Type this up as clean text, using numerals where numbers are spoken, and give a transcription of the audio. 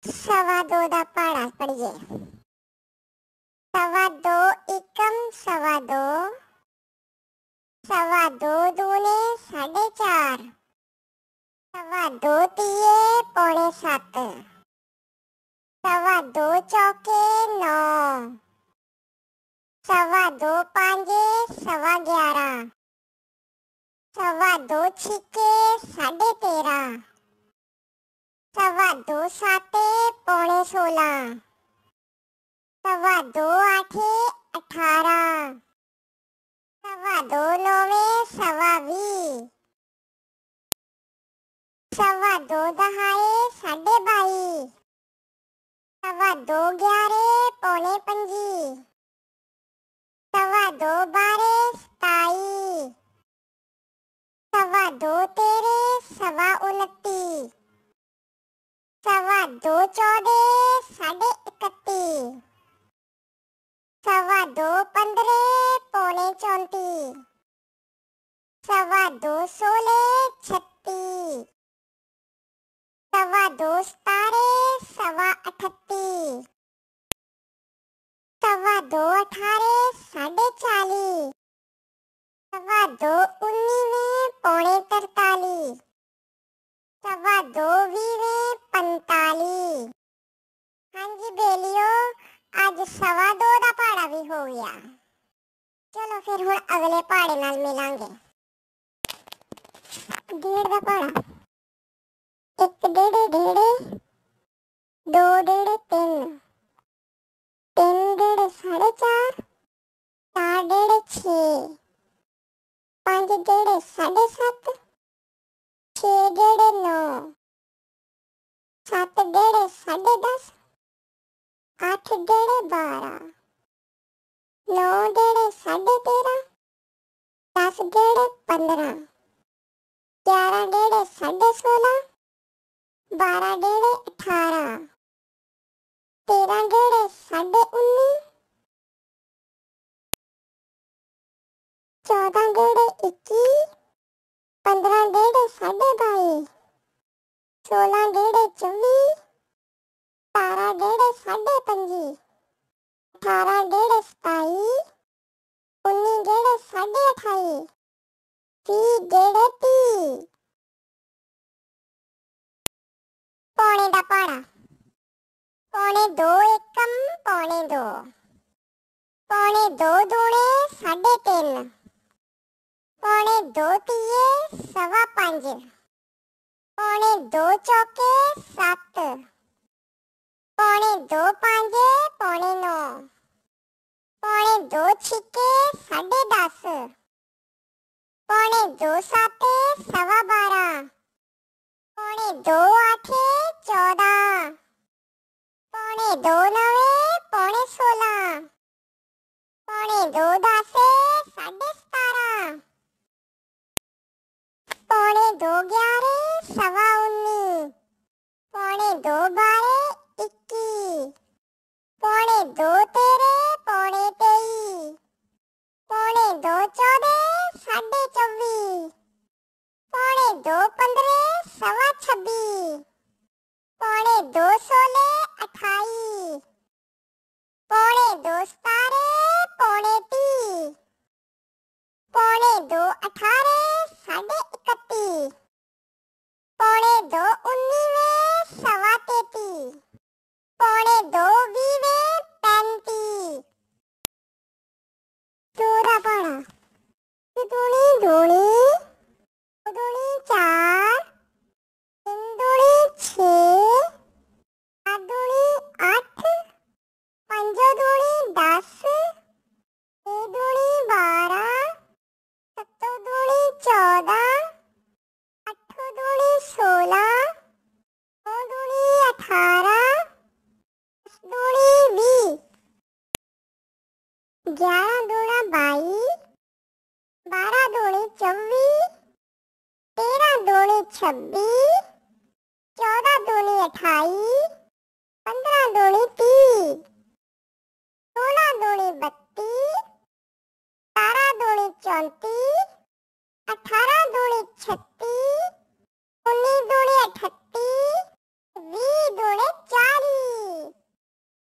सवा दो दा पहाड़ा पढ़िए। सवा दो एकम सवा दो, सवा दो दूने 4.5, सवा दो तिये पौने 7, सवा दो चौके 9, सवा दो पांजे 11.25, सवा दो छिके 13.5, सवा दो साते पौने 16, सवा दो आठे 18, सवा दो नौवे 20.25, सवा दो दहाए 22.5, सवा दो 11 पौने 25, सवा दो 12 27, सवा दो 13 29, सवा दो 14 31, सवा दो 15 पौने 34, सवा दो 16 36, सवा दो 17 38, सवा दो 18 40.5, सवा दो 19 पौने 43, सवा दो 20 45। हाँ जी बेलियो, आज सवा दो दा पहाड़ा भी हो गया। चलो फिर हुण अगले पहाड़े नाल मिलांगे। डेढ़ दा पहाड़ा। एक डेढ़े डेढ़े, दो डेढ़े 3, 3 डेढ़े 4.5, 4 डेढ़े 6, 5 डेढ़े 7.5, 6 डेढ़े 9, 7 डेढ़े 10.5, 8 डेढ़े 12, 9 डेढ़े 13.5, 10 डेढ़े 15, 11 डेढ़े 16.5, 12 डेढ़े 18, 13 डेढ़े 19.5, 14 डेढ़े 21, 15 डेढ़े 22.5, 16 डेढ़े 24, 17 डेढ़े 25, 18 डेढ़े 27, 19 डेढ़े 28, 30 डेढ़े 30। पौने दा पहाड़ा। पौने 2 एकम पौने 2, पौने 2 दूने 3.5, पौने 2 तिये 5.25, पौने 2 चौके 7, पौने 2 पांजे पौने 9, पौने 2 छिके 10.5, पौने 2 साते 12.25, पौने 2 आठे 14, पौने 2 नवे पौने 16, पौने 2 10 17.5, पौने 2 11 19, पौने 2 12 21, पौने 2 13 पौने 23, पौने 2 14 24.5, पौने 2 15 26.5, पौने 2 16 28, पौने 2 17 पौने 30, पौने 2 18 31.5, पौने 2 19 33.5, पौने 2 20 35। चौदा पहाड़ा। दूनी दूनी, दूनी 4, 3 दूनी 6, 4 दूनी 8, 5 दूनी 10, 6 दूनी 12, 7 दूनी 14, 8 दूनी 16, 9 दूनी 18, 10 दूनी 20, 11 दूना 22, 12 दूनी 24, 13 दूनी 26, 14 दूनी 28, 15 दूनी 30, 16 दूनी 32, 17 दूनी 34,